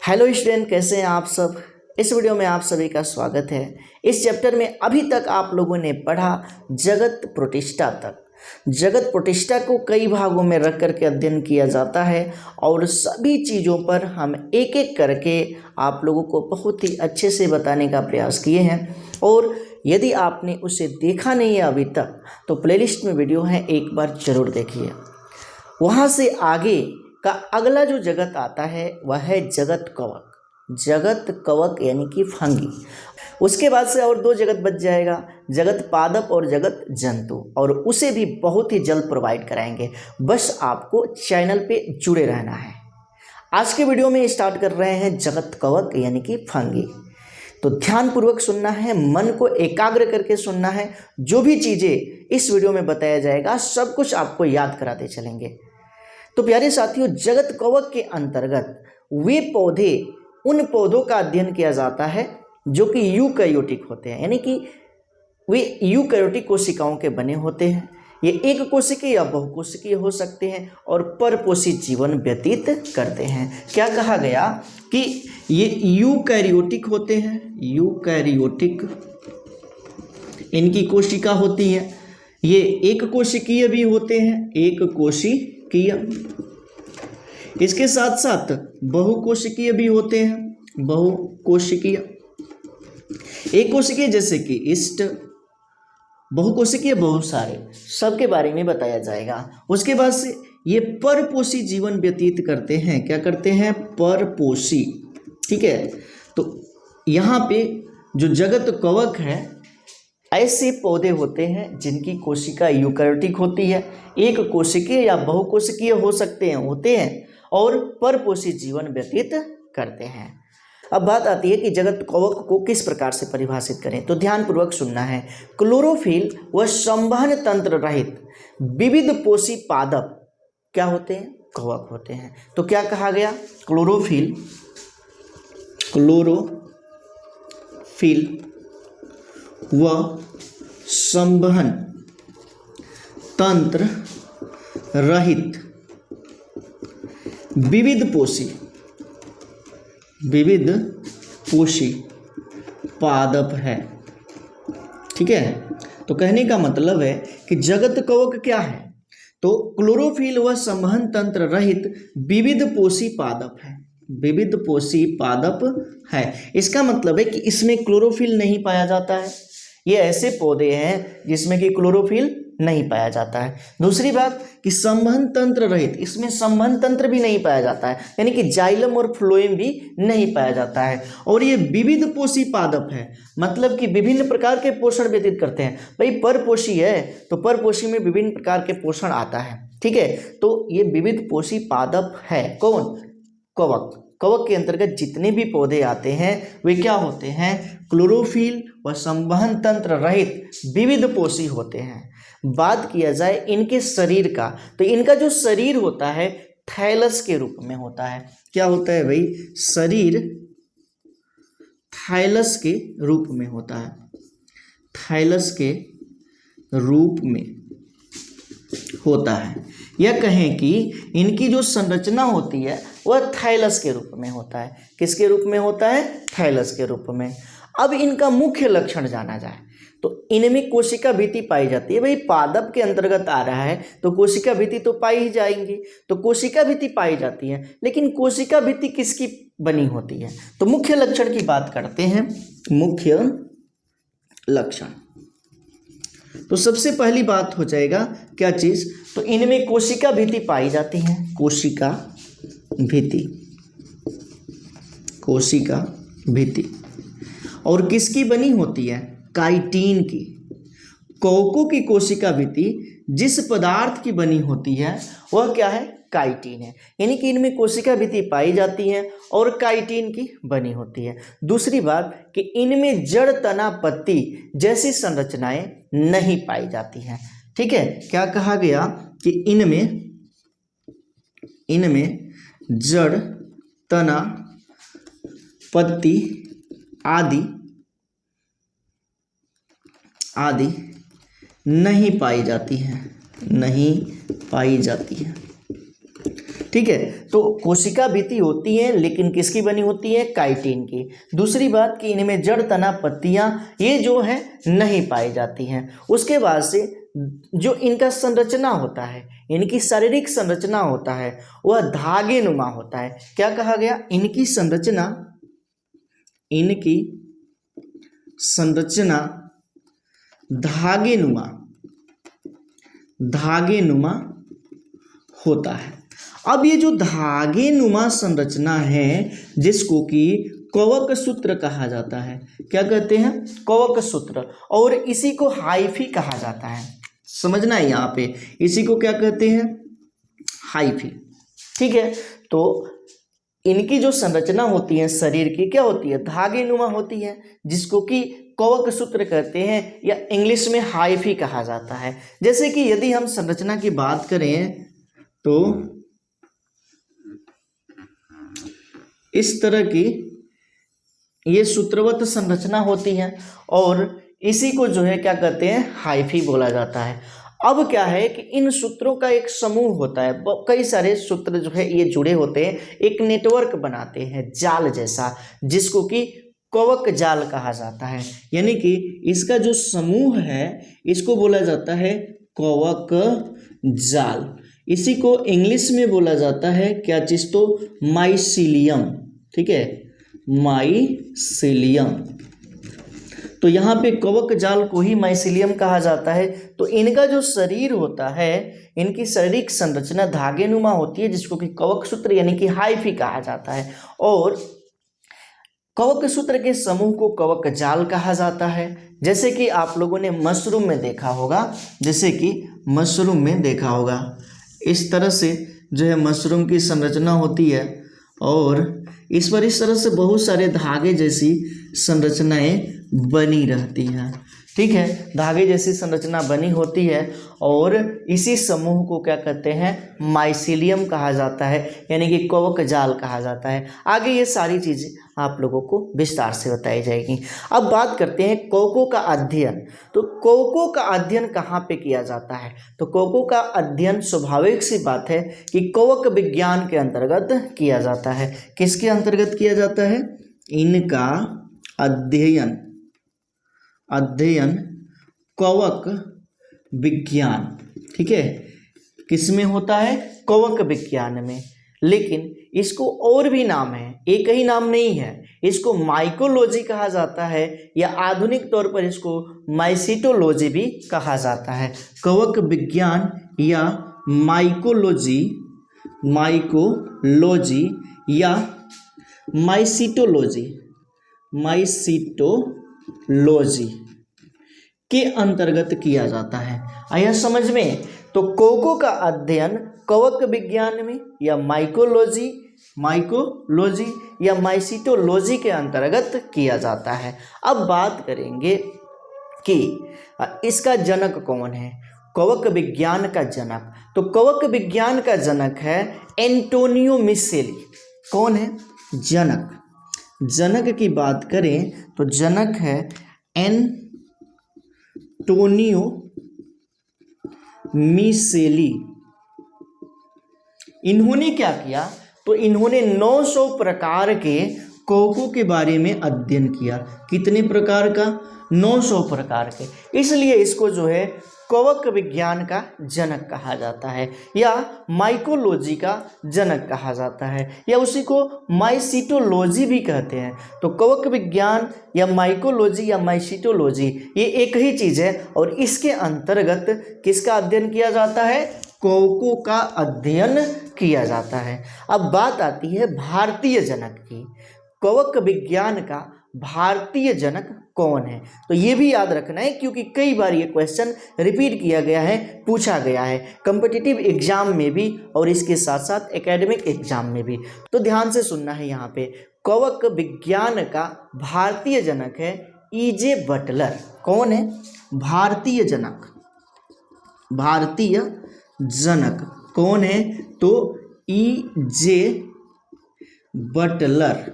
Hello student, कैसे हैं आप सब। इस वीडियो में आप सभी का स्वागत है। इस चैप्टर में अभी तक आप लोगों ने पढ़ा जगत प्रतिष्ठा तक। जगत प्रतिष्ठा को कई भागों में रख करके अध्ययन किया जाता है और सभी चीज़ों पर हम एक एक करके आप लोगों को बहुत ही अच्छे से बताने का प्रयास किए हैं। और यदि आपने उसे देखा नहीं है अभी तक तो प्लेलिस्ट में वीडियो है, एक बार ज़रूर देखिए। वहाँ से आगे का अगला जो जगत आता है वह है जगत कवक। जगत कवक यानी कि फंगी। उसके बाद से और दो जगत बच जाएगा, जगत पादप और जगत जंतु, और उसे भी बहुत ही जल्द प्रोवाइड कराएंगे। बस आपको चैनल पे जुड़े रहना है। आज के वीडियो में स्टार्ट कर रहे हैं जगत कवक यानी कि फंगी। तो ध्यानपूर्वक सुनना है, मन को एकाग्र करके सुनना है। जो भी चीज़ें इस वीडियो में बताया जाएगा सब कुछ आपको याद कराते चलेंगे। तो प्यारे साथियों, जगत कवक के अंतर्गत वे पौधे, उन पौधों का अध्ययन किया जाता है जो कि यूकैरियोटिक होते हैं, यानी कि वे यूकैरियोटिक कोशिकाओं के बने होते हैं। ये एक कोशिकीय या बहुकोशिकीय हो सकते हैं और परपोषी जीवन व्यतीत करते हैं। क्या कहा गया कि ये यूकैरियोटिक होते हैं, यूकैरियोटिक इनकी कोशिका होती है। ये एक कोशिकीय भी होते हैं, एक कोशिकीय, इसके साथ साथ बहुकोशिकीय भी होते हैं, बहुकोशिकीय। एक कोशिकीय जैसे कि इष्ट, बहुकोशिकीय बहुत सारे, सबके बारे में बताया जाएगा। उसके बाद से ये परपोषी जीवन व्यतीत करते हैं। क्या करते हैं? परपोषी। ठीक है, तो यहाँ पे जो जगत कवक है, ऐसे पौधे होते हैं जिनकी कोशिका यूकैरियोटिक होती है, एक कोशिकीय या बहुकोशिकीय हो सकते हैं, होते हैं, और परपोषी जीवन व्यतीत करते हैं। अब बात आती है कि जगत कवक को किस प्रकार से परिभाषित करें, तो ध्यानपूर्वक सुनना है। क्लोरोफिल व संवहन तंत्र रहित विविध पोषी पादप क्या होते हैं? कवक होते हैं। तो क्या कहा गया? क्लोरोफिल व संवहन तंत्र रहित विविध पोषी पादप है। ठीक है, तो कहने का मतलब है कि जगत कवक क्या है? तो क्लोरोफिल व संवहन तंत्र रहित विविध पोषी पादप है। विविध पोषी पादप है, इसका मतलब है कि इसमें क्लोरोफिल नहीं पाया जाता है। ये ऐसे पौधे हैं जिसमें कि क्लोरोफिल नहीं पाया जाता है। दूसरी बात कि संवहन तंत्र रहित, इसमें संवहन तंत्र भी नहीं पाया जाता है, यानी कि जाइलम और फ्लोएम भी नहीं पाया जाता है। और ये विविध पोषी पादप है, मतलब कि विभिन्न प्रकार के पोषण व्यतीत करते हैं। भाई परपोषी है तो परपोषी में विभिन्न प्रकार के पोषण आता है। ठीक है, तो ये विविध पोषी पादप है। कौन? कवक। कवक के अंतर्गत जितने भी पौधे आते हैं वे क्या होते हैं? क्लोरोफिल व संवहन तंत्र रहित विविध पोषी होते हैं। बात किया जाए इनके शरीर का, तो इनका जो शरीर होता है थैलस के रूप में होता है। क्या होता है भाई? शरीर थैलस के रूप में होता है। थैलस के रूप में होता है, या कहें कि इनकी जो संरचना होती है वह थैलस के रूप में होता है। किसके रूप में होता है? थैलस के रूप में। अब इनका मुख्य लक्षण जाना जाए तो इनमें कोशिका भित्ति पाई जाती है। भाई पादप के अंतर्गत आ रहा है तो कोशिका भित्ति तो पाई ही जाएंगी, तो कोशिका भित्ति पाई जाती है। लेकिन कोशिका भित्ति किसकी बनी होती है? तो मुख्य लक्षण की बात करते हैं। मुख्य लक्षण, तो सबसे पहली बात हो जाएगा क्या चीज? तो इनमें कोशिका भित्ति पाई जाती है। कोशिका भित्ति और किसकी बनी होती है? काइटिन की। कवकों की कोशिका भित्ति जिस पदार्थ की बनी होती है वह क्या है? काइटिन है। यानी कि इनमें कोशिका भित्ति पाई जाती है और काइटिन की बनी होती है। दूसरी बात कि इनमें जड़, तना, पत्ती जैसी संरचनाएं नहीं पाई जाती हैं। ठीक है, क्या कहा गया कि इनमें जड़, तना, पत्ती आदि नहीं पाई जाती है। ठीक है। तो कोशिका भित्ति होती है लेकिन किसकी बनी होती है, काइटिन की। दूसरी बात कि इनमें जड़, तना, पत्तियां ये जो है नहीं पाई जाती हैं। उसके बाद से जो इनका संरचना होता है, इनकी शारीरिक संरचना होता है वह धागे नुमा होता है। क्या कहा गया, इनकी संरचना धागे नुमा होता है। अब ये जो धागे नुमा संरचना है जिसको कि कवक सूत्र कहा जाता है, क्या कहते हैं, कवक सूत्र, और इसी को हाइफी कहा जाता है। समझना है यहाँ पे, इसी को क्या कहते हैं, हाइफी। ठीक है। तो इनकी जो संरचना होती है शरीर की क्या होती है, धागे नुमा होती है, जिसको कि कवक सूत्र कहते हैं या इंग्लिश में हाइफी कहा जाता है। जैसे कि यदि हम संरचना की बात करें तो इस तरह की ये सूत्रवत संरचना होती है और इसी को जो है क्या कहते हैं, हाइफी बोला जाता है। अब क्या है कि इन सूत्रों का एक समूह होता है, कई सारे सूत्र जो है ये जुड़े होते हैं, एक नेटवर्क बनाते हैं जाल जैसा, जिसको कि कवक जाल कहा जाता है। यानी कि इसका जो समूह है इसको बोला जाता है कवक जाल। इसी को इंग्लिश में बोला जाता है क्या चीज, तो माइसीलियम। ठीक है, माइसीलियम। तो यहाँ पे कवक जाल को ही माइसीलियम कहा जाता है। तो इनका जो शरीर होता है, इनकी शारीरिक संरचना धागे नुमा होती है, जिसको कि कवक सूत्र यानी कि हाइफी कहा जाता है। और कवक सूत्र के समूह को कवक जाल कहा जाता है। जैसे कि आप लोगों ने मशरूम में देखा होगा, इस तरह से जो है मशरूम की संरचना होती है और इस पर इस तरह से बहुत सारे धागे जैसी संरचनाएं बनी रहती हैं। ठीक है, धागे जैसी संरचना बनी होती है और इसी समूह को क्या कहते हैं, माइसीलियम कहा जाता है, यानी कि कवक जाल कहा जाता है। आगे ये सारी चीज़ें आप लोगों को विस्तार से बताई जाएगी। अब बात करते हैं कवकों का अध्ययन। तो कवकों का अध्ययन कहाँ पे किया जाता है, तो कवकों का अध्ययन स्वाभाविक सी बात है कि कवक विज्ञान के अंतर्गत किया जाता है। किसके अंतर्गत किया जाता है, इनका अध्ययन कवक विज्ञान। ठीक है, किसमें होता है, कवक विज्ञान में। लेकिन इसको और भी नाम है, एक ही नाम नहीं है। इसको माइकोलॉजी कहा जाता है या आधुनिक तौर पर इसको माइसिटोलॉजी भी कहा जाता है। कवक विज्ञान या माइकोलॉजी या माइसिटोलॉजी के अंतर्गत किया जाता है। आया समझ में। तो कवकों का अध्ययन कवक विज्ञान में या माइकोलॉजी या माइसिटोलॉजी के अंतर्गत किया जाता है। अब बात करेंगे कि इसका जनक कौन है, कवक विज्ञान का जनक। तो कवक विज्ञान का जनक है एंटोनियो मिसेली। कौन है जनक, जनक की बात करें तो जनक है एंटोनियो मिसेली। इन्होंने क्या किया, तो इन्होंने 900 प्रकार के कवकों के बारे में अध्ययन किया। कितने प्रकार का, 900 प्रकार के। इसलिए इसको जो है कवक विज्ञान का जनक कहा जाता है या माइकोलॉजी का जनक कहा जाता है या उसी को माइसिटोलॉजी भी कहते हैं। तो कवक विज्ञान या माइकोलॉजी या माइसिटोलॉजी ये एक ही चीज़ है और इसके अंतर्गत किसका अध्ययन किया जाता है, कवकों का अध्ययन किया जाता है। अब बात आती है भारतीय जनक की। कवक विज्ञान का भारतीय जनक कौन है, तो ये भी याद रखना है क्योंकि कई बार ये क्वेश्चन रिपीट किया गया है, पूछा गया है कॉम्पिटिटिव एग्जाम में भी और इसके साथ साथ एकेडमिक एग्जाम में भी। तो ध्यान से सुनना है यहाँ पे। कवक विज्ञान का भारतीय जनक है E.J. बटलर। कौन है, भारतीय जनक कौन है, तो E.J. बटलर।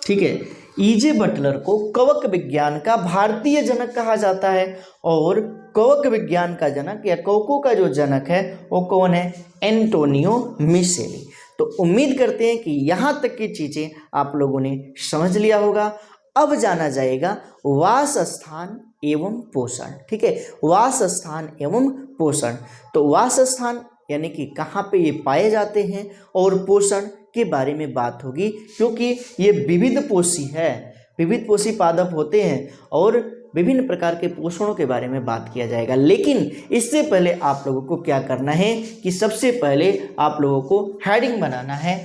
ठीक है, ईजे बटलर को कवक विज्ञान का भारतीय जनक कहा जाता है और कवक विज्ञान का जनक या कवकों का जो जनक है वो कौन है? एंटोनियो मिशेली। तो उम्मीद करते हैं कि यहाँ तक की चीज़ें आप लोगों ने समझ लिया होगा। अब जाना जाएगा वास स्थान एवं पोषण। ठीक है, वास स्थान एवं पोषण। तो वास स्थान यानी कि कहाँ पे ये पाए जाते हैं और पोषण के बारे में बात होगी, क्योंकि ये विविध पोषी है, विविध पोषी पादप होते हैं और विभिन्न प्रकार के पोषणों के बारे में बात किया जाएगा। लेकिन इससे पहले आप लोगों को क्या करना है कि सबसे पहले आप लोगों को हेडिंग बनाना है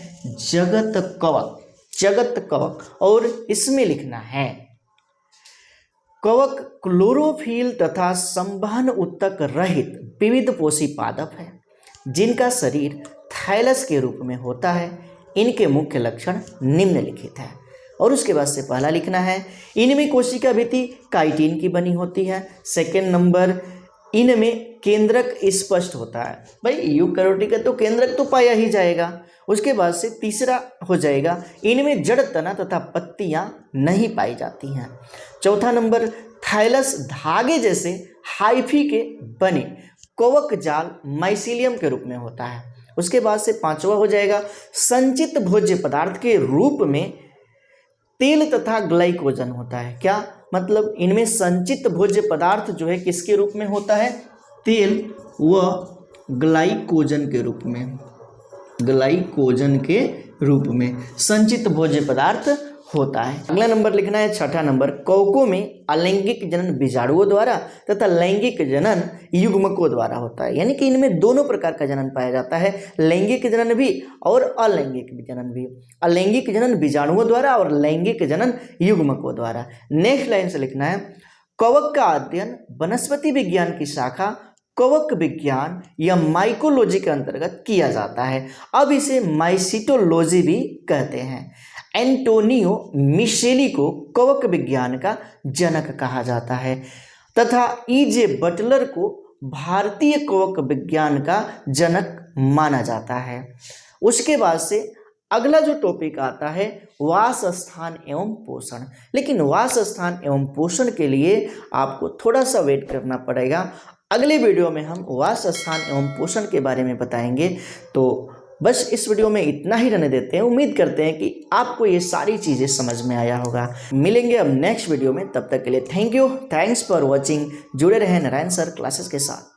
जगत कवक, जगत कवक, और इसमें लिखना है कवक क्लोरोफिल तथा संवहन उत्तक रहित विविध पोषी पादप है जिनका शरीर थैलस के रूप में होता है। इनके मुख्य लक्षण निम्नलिखित है। और उसके बाद से पहला लिखना है इनमें कोशिका भित्ति काइटिन की बनी होती है। सेकेंड नंबर, इनमें केंद्रक स्पष्ट होता है। भाई यूकैरियोटिक है तो केंद्रक तो पाया ही जाएगा। उसके बाद से तीसरा हो जाएगा इनमें जड़ तना तथा पत्तियां नहीं पाई जाती हैं। चौथा नंबर, थाइलस धागे जैसे हाइफी के बने कवक जाल माइसीलियम के रूप में होता है। उसके बाद से पांचवा हो जाएगा संचित भोज्य पदार्थ के रूप में तेल तथा ग्लाइकोजन होता है। क्या मतलब? इनमें संचित भोज्य पदार्थ जो है किसके रूप में होता है? तेल व ग्लाइकोजन के रूप में, ग्लाइकोजन के रूप में संचित भोज्य पदार्थ होता है। अगला नंबर लिखना है छठा नंबर, कवकों में अलैंगिक जनन बीजाणुओं द्वारा तथा लैंगिक जनन युग्मकों द्वारा होता है। यानी कि इनमें दोनों प्रकार का जनन पाया जाता है, लैंगिक जनन भी और अलैंगिक जनन भी। अलैंगिक जनन बीजाणुओं द्वारा और लैंगिक जनन युग्मकों द्वारा। नेक्स्ट लाइन से लिखना है कवक का अध्ययन वनस्पति विज्ञान की शाखा कवक विज्ञान या माइकोलॉजी के अंतर्गत किया जाता है। अब इसे माइसिटोलॉजी भी कहते हैं। एंटोनियो मिशेली को कवक विज्ञान का जनक कहा जाता है तथा ईजे बटलर को भारतीय कवक विज्ञान का जनक माना जाता है। उसके बाद से अगला जो टॉपिक आता है वास स्थान एवं पोषण। लेकिन वास स्थान एवं पोषण के लिए आपको थोड़ा सा वेट करना पड़ेगा। अगले वीडियो में हम वास स्थान एवं पोषण के बारे में बताएंगे। तो बस इस वीडियो में इतना ही रहने देते हैं। उम्मीद करते हैं कि आपको ये सारी चीज़ें समझ में आया होगा। मिलेंगे अब नेक्स्ट वीडियो में, तब तक के लिए thank you, thanks for watching. जुड़े रहें नारायण सर क्लासेस के साथ।